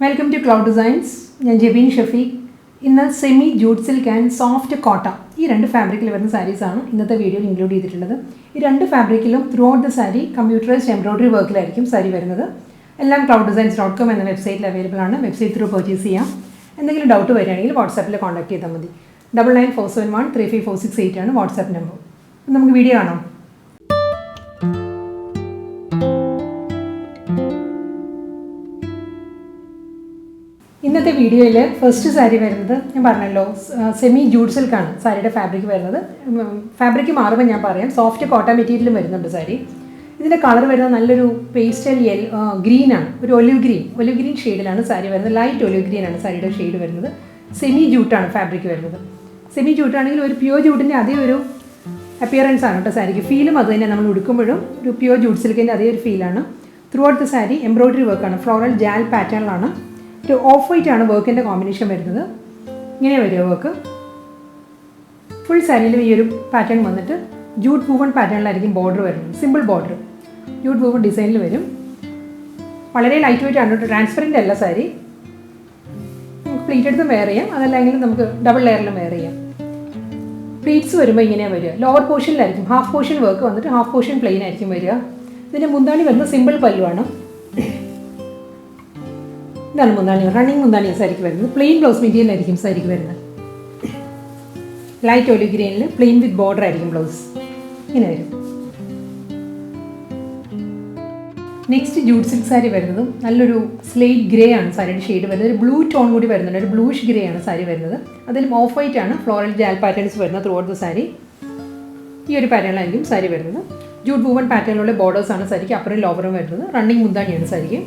Welcome to cloud designs. ഞാൻ ജെബീൻ ഷഫീഖ്. ഇന്ന് semi jute silk and soft കോട്ട ഈ രണ്ട് ഫാബ്രിക്കിൽ വരുന്ന സാരീസാണ് ഇന്നത്തെ വീഡിയോയിൽ ഇൻക്ലൂഡ് ചെയ്തിട്ടുള്ളത്. ഈ രണ്ട് ഫാബ്രിക്കിലും throughout the sari computerised embroidery വർക്കിലായിരിക്കും സാരി വരുന്നത്. എല്ലാം clouddesigns.com എന്ന വെബ്സൈറ്റിൽ അവൈലബിൾ ആണ്. വെബ്സൈറ്റ് ത്രൂ പർച്ചേസ് ചെയ്യാം. എന്തെങ്കിലും ഡൗട്ട് വരികയാണെങ്കിൽ വാട്സാപ്പിൽ കോൺടാക്ട് ചെയ്താൽ മതി. 9947135468 ആണ് വാട്സാപ്പ് നമ്പർ. നമുക്ക് വീഡിയോ കാണാം. ഇന്നത്തെ വീഡിയോയിൽ ഫസ്റ്റ് സാരി വരുന്നത് ഞാൻ പറഞ്ഞല്ലോ സെമി ജൂട്ട് സിൽക്കാണ് സാരിയുടെ ഫാബ്രിക് വരുന്നത്. ഫാബ്രിക് മാറുമ്പോൾ ഞാൻ പറയാം. സോഫ്റ്റ് കോട്ടൺ മെറ്റീരിയലും വരുന്നുണ്ട് സാരി. ഇതിൻ്റെ കളർ വരുന്നത് നല്ലൊരു പേസ്റ്റൽ ഗ്രീനാണ്, ഒരു ഒലിവ് ഗ്രീൻ ഷെയ്ഡിലാണ് സാരി വരുന്നത്. ലൈറ്റ് ഒലിവ് ഗ്രീനാണ് സാരിയുടെ ഷെയ്ഡ് വരുന്നത്. സെമി ജൂട്ടാണ് ഫാബ്രിക് വരുന്നത്. സെമി ജൂട്ടാണെങ്കിൽ ഒരു പ്യുവർ ജൂട്ടിൻ്റെ അതേ ഒരു അപ്പിയറൻസ് ആണ് കേട്ടോ സാരിക്ക്. ഫീലും അത് തന്നെ, നമ്മൾ ഉടുക്കുമ്പോഴും ഒരു പ്യുവർ ജൂട്ട് സിൽക്കിൻ്റെ അതേ ഒരു ഫീലാണ്. Through out the sari embroidery വർക്കാണ്, ഫ്ലോറൽ ജാൽ പാറ്റേണിലാണ്. ഒരു ഓഫ് വൈറ്റ് ആണ് വർക്കിൻ്റെ കോമ്പിനേഷൻ വരുന്നത്. ഇങ്ങനെ വരിക വർക്ക്. ഫുൾ സാരിയിലും ഈ ഒരു പാറ്റേൺ വന്നിട്ട് ജൂട്ട് വൂവൺ പാറ്റേണിലായിരിക്കും ബോർഡർ വരുന്നത്. സിമ്പിൾ ബോർഡർ ജൂട്ട് വൂവൺ ഡിസൈനിൽ വരും. വളരെ ലൈറ്റ് വെയിറ്റ് ആണ്, ട്രാൻസ്പെറൻ്റ് അല്ല സാരി. നമുക്ക് പ്ലീറ്റ് എടുത്ത് വെയർ ചെയ്യാം, അതല്ലെങ്കിൽ നമുക്ക് ഡബിൾ ലെയറിലും വെയർ ചെയ്യാം. പ്ലീറ്റ്സ് വരുമ്പോൾ ഇങ്ങനെയാണ് വരിക. ലോവർ പോർഷനിലായിരിക്കും ഹാഫ് പോർഷൻ വർക്ക് വന്നിട്ട് ഹാഫ് പോർഷൻ പ്ലെയിൻ ആയിരിക്കും വരിക. ഇതിൻ്റെ മുന്താണി വരുന്നത് സിമ്പിൾ പല്ലുവാണ്. ഇതാണ് മുന്താണി, റണ്ണിങ് മുന്താണി സാരിക്ക് വരുന്നത്. പ്ലെയിൻ ബ്ലൗസ് മെറ്റീരിയലായിരിക്കും സാരിക്ക് വരുന്നത്. ലൈറ്റ് ഒലിവ് ഗ്രീനിൽ പ്ലെയിൻ വിത്ത് ബോർഡർ ആയിരിക്കും ബ്ലൗസ്. ഇങ്ങനെ വരും. നെക്സ്റ്റ് ജൂട്ട് സിൽക്ക് സാരി വരുന്നതും നല്ലൊരു സ്ലേറ്റ് ഗ്രേ ആണ് സാരിയുടെ ഷെയ്ഡ് വരുന്നത്. ഒരു ബ്ലൂ ടോൺ കൂടി വരുന്നുണ്ട്, ഒരു ബ്ലൂഷ് ഗ്രേ ആണ് സാരി വരുന്നത്. അതിലും ഓഫ് വൈറ്റ് ആണ് ഫ്ലോറൽ ജാൽ പാറ്റേൺസ് വരുന്നത് ത്രൂ ഔട്ട് ദ സാരി. ഈ ഒരു പാറ്റേണിലായിരിക്കും സാരി വരുന്നത്. ജൂട്ട് വൂവൺ പാറ്റേണിലുള്ള ബോർഡേഴ്സാണ് സാരിക്ക് അപ്പറും ലോവറും വരുന്നത്. റണ്ണിങ് മുന്താണിയാണ് സാരിക്ക്.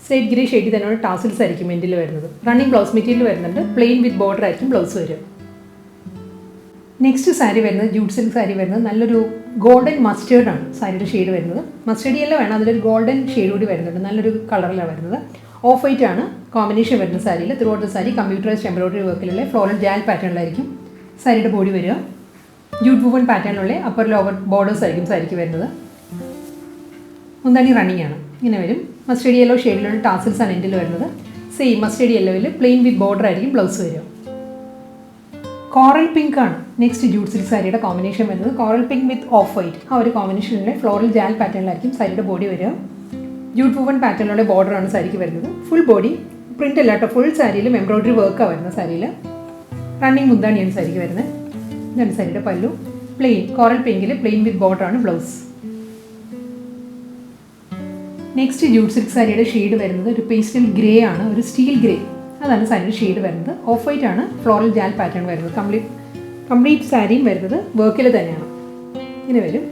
സ്ലേറ്റ് ഗ്രേ ഷെയ്ഡിൽ തന്നെയാണ് ടാസിൽസ് ആയിരിക്കും എൻഡിൽ വരുന്നത്. റണ്ണിങ് ബ്ലൗസ് മെറ്റീരിയൽ വരുന്നുണ്ട്. പ്ലെയിൻ വിത്ത് ബോർഡർ ആയിരിക്കും ബ്ലൗസ് വരും. നെക്സ്റ്റ് സാരി വരുന്നത് ജൂട്ട് സിൽക്ക് സാരി വരുന്നത് നല്ലൊരു ഗോൾഡൻ മസ്റ്റേർഡ് ആണ് സാരിയുടെ ഷെയ്ഡ് വരുന്നത്. മസ്റ്റേർഡ് യെല്ലോ വേണം, അതിലൊരു ഗോൾഡൻ ഷെയ്ഡ് കൂടി വരുന്നുണ്ട്. നല്ലൊരു കളറിലാണ് വരുന്നത്. ഓഫ് വൈറ്റ് ആണ് കോമ്പിനേഷൻ വരുന്ന സാരിയിൽ. Throughout the sari computerised embroidery വർക്കിലുള്ള ഫ്ലോറൽ ജാൽ പാറ്റേണിലായിരിക്കും സാരിയുടെ ബോഡി വരിക. ജൂട്ട് വൂവൺ പാറ്റേണിലുള്ള അപ്പർ ലോവർ ബോർഡേഴ്സ് ആയിരിക്കും സാരിക്ക് വരുന്നത്. മുന്താണി റണ്ണിങ് ആണ്. ഇങ്ങനെ വരും. മസ്റ്റേർഡ് യെല്ലോ ഷെയ്ഡിലുള്ള ടാസിൽസ് ആണ് എൻഡിൽ വരുന്നത്. സെയിം മസ്റ്റേർഡ് യെല്ലോയിൽ പ്ലെയിൻ വിത്ത് ബോർഡർ ആയിരിക്കും ബ്ലൗസ് വരിക. കോറൽ പിങ്ക് ആണ് നെക്സ്റ്റ് ജൂട്ട് സിൽക്ക് സാരിയുടെ കോമ്പിനേഷൻ വരുന്നത്. Coral pink with off white ആ ഒരു കോമ്പിനേഷനിലെ ഫ്ലോറൽ ജാൽ പാറ്റേണിലായിരിക്കും സാരിയുടെ ബോഡി വരിക. ജൂട്ട് വൂവൺ പാറ്റേണിലുള്ള ബോർഡറാണ് സാരിക്ക് വരുന്നത്. ഫുൾ ബോഡി പ്രിൻ്റ് അല്ല കേട്ടോ, ഫുൾ സാരിയിലും എംബ്രോയിഡറി വർക്കാണ് വരുന്നത് സാരിയിൽ. റണ്ണിങ് മുന്താണിയാണ് സാരിക്ക് വരുന്നത്. ഇതാണ് സാരിയുടെ പല്ലു. Plain coral പിങ്കിൽ plane with ബോർഡറാണ് blouse. Next jute silk സാരിയുടെ ഷെയ്ഡ് വരുന്നത് ഒരു പേസ്റ്റൽ ഗ്രേ ആണ്, ഒരു സ്റ്റീൽ ഗ്രേ. അതാണ് സാരിയുടെ ഷെയ്ഡ് വരുന്നത്. ഓഫ് വൈറ്റ് ആണ് ഫ്ലോറൽ ജാൽ പാറ്റേൺ വരുന്നത്. കംപ്ലീറ്റ് സാരിയും വരുന്നത് വർക്കിൽ തന്നെയാണ്. ഇങ്ങനെ വരും.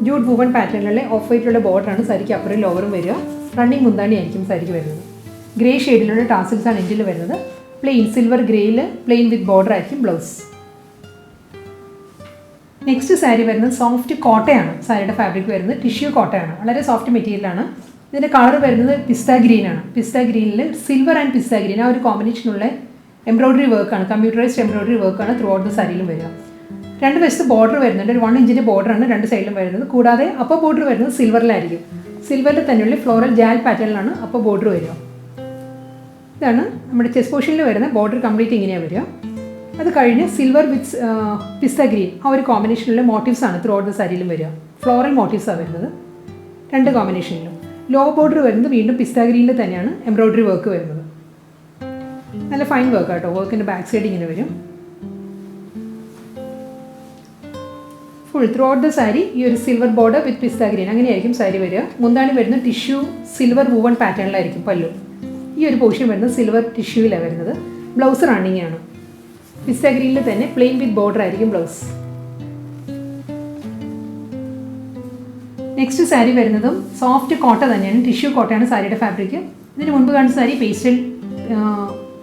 ജൂട്ട് വൂവൺ പാറ്റേണിലുള്ള ഓഫ് വൈറ്റിലുള്ള ബോർഡറാണ് സാരിക്ക് അപ്പറും ലോവറും വരിക. റണ്ണിങ് മുന്താണി ആയിരിക്കും സാരിക്ക് വരുന്നത്. ഗ്രേ ഷെയ്ഡിലുള്ള ടാസിൽസ് ആണ് എൻഡിൽ വരുന്നത്. പ്ലെയിൻ സിൽവർ ഗ്രേയിൽ പ്ലെയിൻ വിത്ത് ബോർഡർ ആയിരിക്കും ബ്ലൗസ്. നെക്സ്റ്റ് സാരി വരുന്നത് സോഫ്റ്റ് കോട്ടയാണ് സാരിയുടെ ഫാബ്രിക് വരുന്നത്. ടിഷ്യൂ കോട്ടയാണ്, വളരെ സോഫ്റ്റ് മെറ്റീരിയലാണ്. ഇതിൻ്റെ കളർ വരുന്നത് പിസ്ത ഗ്രീനാണ്. പിസ്ത ഗ്രീനിൽ സിൽവർ ആൻഡ് പിസ്ത ഗ്രീൻ ആ ഒരു കോമ്പിനേഷനുള്ള എംബ്രോയിഡറി വർക്കാണ്, കമ്പ്യൂട്ടറൈസ്ഡ് എംബ്രോയിഡറി വർക്കാണ് ത്രൂ ഔട്ട് ദ സാരിയിലും വരിക. രണ്ട് വശത്ത് ബോർഡർ വരുന്നുണ്ട്. ഒരു 1 ഇഞ്ചിൻ്റെ ബോർഡറാണ് രണ്ട് സൈഡിലും വരുന്നത്. കൂടാതെ അപ്പർ ബോർഡർ വരുന്നത് സിൽവറിലായിരിക്കും. സിൽവറിൽ തന്നെയുള്ള ഫ്ലോറൽ ജാൽ പാറ്റേണിലാണ് അപ്പർ ബോർഡർ വരിക. ഇതാണ് നമ്മുടെ ചെസ്റ്റ് പോർഷനിൽ വരുന്ന ബോർഡർ. കംപ്ലീറ്റ് ഇങ്ങനെയാണ് വരിക. അത് കഴിഞ്ഞ് സിൽവർ വിത്ത് പിസ്ത ഗ്രീൻ ആ ഒരു കോമ്പിനേഷനിലുള്ള മോട്ടീവ്സാണ് ത്രൂ ഔട്ട് ദ സാരിയിലും വരിക. ഫ്ലോറൽ മോട്ടീവ്സാണ് വരുന്നത് രണ്ട് കോമ്പിനേഷനിലും. ലോ ബോർഡർ വരുന്നത് വീണ്ടും പിസ്ത ഗ്രീനിൽ തന്നെയാണ് എംബ്രോയിഡറി വർക്ക് വരുന്നത്. നല്ല ഫൈൻ വർക്ക് കേട്ടോ. വർക്കിൻ്റെ ബാക്ക് സൈഡ് ഇങ്ങനെ വരും. Full through out the sari ഈ ഒരു സിൽവർ ബോർഡർ വിത്ത് പിസ്ത ഗ്രീൻ അങ്ങനെയായിരിക്കും സാരി വരിക. മുന്താണി വരുന്നത് ടിഷ്യൂ സിൽവർ വൂവൺ പാറ്റേണിലായിരിക്കും പല്ലു. ഈ ഒരു പോർഷൻ വരുന്നത് സിൽവർ ടിഷ്യൂവിലാണ് വരുന്നത്. ബ്ലൗസ് റണ്ണിങ് ആണ്. പിസ്ത ഗ്രീനിൽ തന്നെ പ്ലെയിൻ വിത്ത് ബോർഡർ ആയിരിക്കും ബ്ലൗസ്. നെക്സ്റ്റ് സാരി വരുന്നതും സോഫ്റ്റ് കോട്ട തന്നെയാണ്. ടിഷ്യൂ കോട്ടയാണ് സാരിയുടെ ഫാബ്രിക്. ഇതിന് മുൻപ് കാണുന്ന സാരി പേസ്റ്റൽ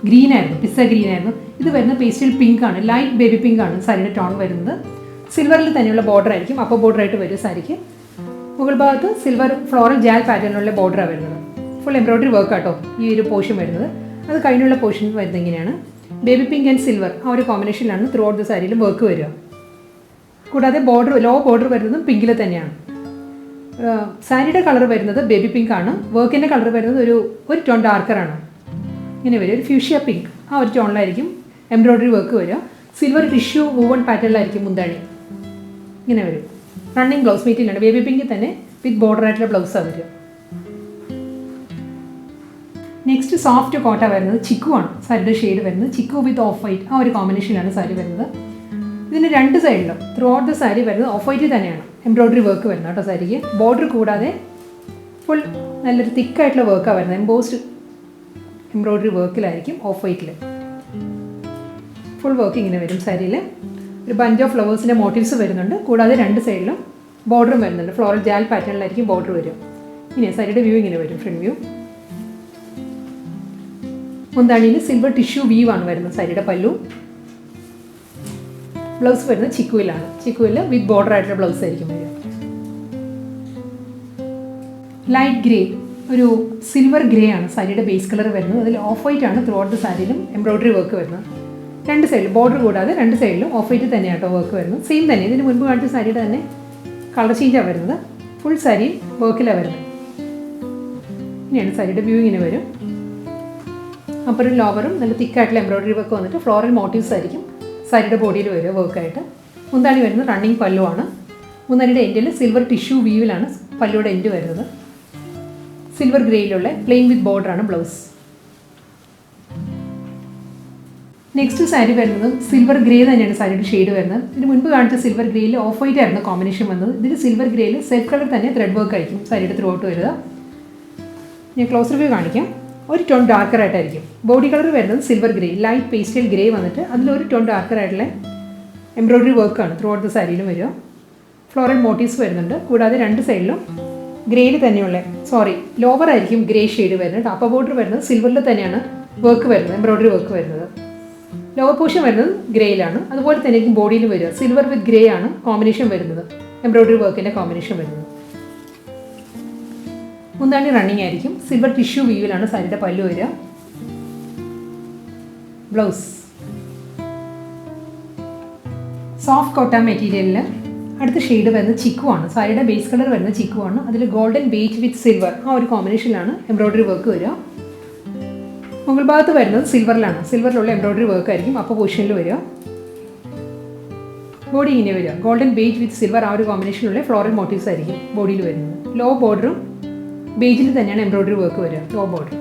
ഗ്രീൻ ആയിരുന്നു, പിസ്ത ഗ്രീൻ ആയിരുന്നു. ഇത് വരുന്നത് പേസ്റ്റൽ പിങ്ക് ആണ്, ലൈറ്റ് ബേബി പിങ്ക് ആണ് സാരിയുടെ ടോൺ വരുന്നത്. സിൽവറിൽ തന്നെയുള്ള ബോർഡർ ആയിരിക്കും അപ്പർ ബോർഡർ ആയിട്ട് വരും സാരിക്ക്. മുകൾ ഭാഗത്ത് സിൽവർ ഫ്ലോറൽ ജാൽ പാറ്റേണിലുള്ള ബോർഡറാണ് വരുന്നത്. ഫുൾ എംബ്രോയിഡറി വർക്ക് ആട്ടോ ഈ ഒരു പോർഷൻ വരുന്നത്. അത് കഴിഞ്ഞുള്ള പോർഷൻ വരുന്നത് ഇങ്ങനെയാണ്. ബേബി പിങ്ക് ആൻഡ് സിൽവർ ആ ഒരു കോമ്പിനേഷനിലാണ് ത്രൂ ഔട്ട് ദ സാരിയിൽ വർക്ക് വരിക. കൂടാതെ ബോർഡർ ലോ ബോർഡർ വരുന്നതും പിങ്കിൽ തന്നെയാണ്. സാരിയുടെ കളർ വരുന്നത് ബേബി പിങ്ക് ആണ്. വർക്കിൻ്റെ കളർ വരുന്നത് ഒരു ടോൺ ഡാർക്കറാണ്. ഇങ്ങനെ വരും, ഒരു ഫ്യൂഷ്യ പിങ്ക് ആ ഒരു ടോണിലായിരിക്കും എംബ്രോയ്ഡറി വർക്ക് വരിക. സിൽവർ ടിഷ്യൂ വൂവൺ പാറ്റേണിലായിരിക്കും മുന്താണി. ഇങ്ങനെ വരും. റണ്ണിങ് ബ്ലൗസ് മെറ്റീരിയലാണ്. ബേബി പിങ്കിൽ തന്നെ വിത്ത് ബോർഡർ ആയിട്ടുള്ള ബ്ലൗസാണ് വരിക. നെക്സ്റ്റ് സോഫ്റ്റ് കോട്ട വരുന്നത് ചിക്കു ആണ്. സാരിയുടെ ഷെയ്ഡ് വരുന്നത് ചിക്കു വിത്ത് ഓഫ് വൈറ്റ് ആ ഒരു കോമ്പിനേഷനിലാണ് സാരി വരുന്നത്. ഇതിന് രണ്ട് സൈഡിലും ത്രൂ ഔട്ട് ദ സാരി വരുന്നത് ഓഫ് വൈറ്റ് തന്നെയാണ് എംബ്രോയ്ഡറി വർക്ക് വരുന്നത് കേട്ടോ. സാരിക്ക് ബോർഡർ കൂടാതെ ഫുൾ നല്ലൊരു തിക്കായിട്ടുള്ള വർക്കാണ് വരുന്നത്. എംബോസ്ഡ് എംബ്രോയ്ഡറി വർക്കിലായിരിക്കും ഓഫ് വൈറ്റിൽ ഫുൾ വർക്ക് ഇങ്ങനെ വരും. സാരിയിൽ ഒരു ബഞ്ച് ഓഫ് ഫ്ലവേഴ്സിൻ്റെ മോട്ടീവ്സ് വരുന്നുണ്ട്. കൂടാതെ രണ്ട് സൈഡിലും ബോർഡറും വരുന്നുണ്ട്. ഫ്ലോറൽ ജാൽ പാറ്റേണിലായിരിക്കും ബോർഡർ വരും. ഇനി സാരിയുടെ വ്യൂ ഇങ്ങനെ വരും, ഫ്രണ്ട് വ്യൂ. മുന്താണിയിൽ സിൽവർ ടിഷ്യൂ വീവ് ആണ് വരുന്നത്. സാരിയുടെ പല്ലു. ബ്ലൗസ് വരുന്നത് ചിക്കുവിലാണ്. ചിക്കുവിൽ വിത്ത് ബോർഡർ ആയിട്ടുള്ള ബ്ലൗസ് ആയിരിക്കും വരിക. ലൈറ്റ് ഗ്രേ, ഒരു സിൽവർ ഗ്രേ ആണ് സാരിയുടെ ബേസ് കളർ വരുന്നത്. അതിൽ ഓഫ് വൈറ്റ് ആണ് ത്രൂ ഔട്ട് ദ സാരിയിലും എംബ്രോയ്ഡറി വർക്ക് വരുന്നത്. രണ്ട് സൈഡിലും ബോർഡർ കൂടാതെ രണ്ട് സൈഡിലും ഓഫ് വൈറ്റ് തന്നെയാണ് കേട്ടോ വർക്ക് വരുന്നത്. സെയിം തന്നെ, ഇതിന് മുൻപ് കാണിച്ച സാരിയുടെ തന്നെ കളർ ചേഞ്ചാണ് വരുന്നത്. ഫുൾ സാരി വർക്കിലാണ് വരുന്നത്. ഇനിയാണ് സാരിയുടെ വ്യൂ ഇങ്ങനെ വരും. അപ്പറും ലോവറും നല്ല തിക്കായിട്ടുള്ള എംബ്രോയ്ഡറി വർക്ക് വന്നിട്ട് ഫ്ലോറൽ മോട്ടീവ്സ് ആയിരിക്കും സാരിയുടെ ബോഡിയിൽ വരിക വർക്കായിട്ട്. മുന്താണി വരുന്നത് റണ്ണിങ് പല്ലു ആണ്. മുന്താണിയുടെ എൻഡിൽ സിൽവർ ടിഷ്യൂ വീവിലാണ് പല്ലുയുടെ എൻഡ് വരുന്നത്. Silver ഗ്രേയിലുള്ള plane with ബോർഡറാണ് blouse. Next sari വരുന്നത് സിൽവർ ഗ്രേ തന്നെയാണ് സാരിയുടെ ഷെയ്ഡ് വരുന്നത്. ഇതിന് മുൻപ് കാണിച്ച സിൽവർ ഗ്രേയിൽ ഓഫ് വൈറ്റ് ആയിരുന്നു കോമ്പിനേഷൻ വന്നത്. ഇതിൽ സിൽവർ ഗ്രേയിൽ സെൽഫ് കളർ തന്നെ ത്രെഡ് വർക്ക് ആയിരിക്കും സാരിയുടെ ത്രൂ ഔട്ട് വരിക. ഞാൻ ക്ലോസ് റിവ്യൂ കാണിക്കാം. ഒരു ടോൺ ഡാർക്കറായിട്ടായിരിക്കും. ബോഡി കളർ വരുന്നത് silver grey, light pastel grey വന്നിട്ട് അതിലൊരു ടോൺ ഡാർക്കറായിട്ടുള്ള എംബ്രോയ്ഡറി വർക്കാണ് ത്രൂ ഔട്ട് ദ സാരിയിലും വരിക. ഫ്ലോറൽ മോട്ടീവ്സ് വരുന്നുണ്ട്. കൂടാതെ രണ്ട് സൈഡിലും ഗ്രേയിൽ തന്നെയുള്ള ലോവർ ആയിരിക്കും ഗ്രേ ഷെയ്ഡ് വരുന്നത്. അപ്പർ ബോർഡർ വരുന്നത് സിൽവറിൽ തന്നെയാണ് വർക്ക് വരുന്നത്, എംബ്രോയ്ഡറി വർക്ക് വരുന്നത്. ലോവർ പോർഷൻ വരുന്നത് ഗ്രേയിലാണ്. അതുപോലെ തന്നെ ആയിരിക്കും ബോഡിയിൽ വരിക. സിൽവർ വിത്ത് ഗ്രേ ആണ് കോമ്പിനേഷൻ വരുന്നത്, എംബ്രോയ്ഡറി വർക്കിൻ്റെ കോമ്പിനേഷൻ വരുന്നത്. മുന്താണി റണ്ണിങ് ആയിരിക്കും. സിൽവർ ടിഷ്യൂ വീവിലാണ് സാരിയുടെ പല്ലു വരിക. ബ്ലൗസ് സോഫ്റ്റ് കോട്ട മെറ്റീരിയലിൽ അടുത്ത ഷെയ്ഡ് വരുന്നത് ചിക്കു ആണ്. സാരിയുടെ ബേസ് കളർ വരുന്നത് ചിക്കു ആണ്. അതിൽ ഗോൾഡൻ ബേജ് വിത്ത് സിൽവർ ആ ഒരു കോമ്പിനേഷനിലാണ് എംബ്രോയ്ഡറി വർക്ക് വരിക. മുകൾ ഭാഗത്ത് വരുന്നത് സിൽവറിലാണ്. സിൽവറിലുള്ള എംബ്രോയ്ഡറി വർക്ക് ആയിരിക്കും അപ്പർ പൊസിഷനിൽ വരിക. ബോഡി ഇങ്ങനെ വരിക. ഗോൾഡൻ ബേജ് വിത്ത് സിൽവർ ആ ഒരു കോമ്പിനേഷനിലുള്ള ഫ്ലോറൽ മോട്ടീവ്സ് ആയിരിക്കും ബോഡിയിൽ വരുന്നത്. ലോ ബോർഡറും ബേജിൽ തന്നെയാണ് എംബ്രോയ്ഡറി വർക്ക് വരിക, ലോ ബോർഡർ.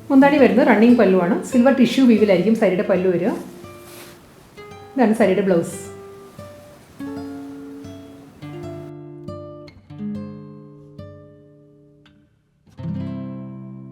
മുന്താണി വരുന്നത് റണ്ണിങ് പല്ലുവാണ്. സിൽവർ ടിഷ്യൂ വീവിലായിരിക്കും സാരിയുടെ പല്ലു വരിക. ഇതാണ് സാരിയുടെ ബ്ലൗസ്.